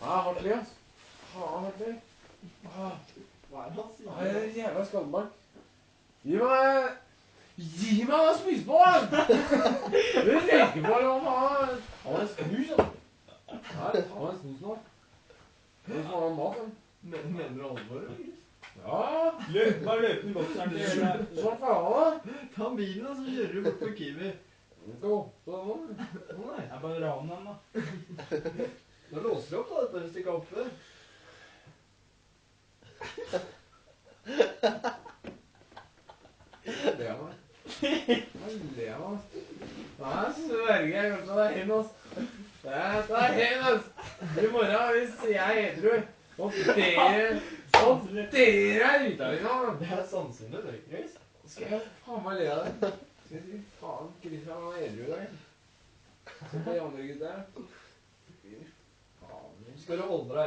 Hartlig, ass. Hartlig. Hva er det han sier? Nei, det er jævla skallebank. Gi meg da spise på, da! Du reker på, eller hva faen? Ta deg en snus, da. Nei, ta deg en snus nå. Du må ha mat, da. Mener du alvor, eller? Ja. Bare løp den bokseren til hele. Så faen, da. Ta bilen, da, så kjører du bort på Kiwi. Gå. Sånn. Å nei. Jeg bare ran den, da. Nå låser du opp, da, dette stikket opp før. Det er meg. Det er meg. Nei, sverger jeg kanskje det er hen, ass. Det er hen, ass. I morgen, hvis jeg er edru, og dere er ute av liksom. Det er sannsynlig, det, Chris. Skal jeg faen meg le av det? Skal jeg si, faen, Christian var edru i dag. Se på de andre gutta her. Faen. Skal du holde deg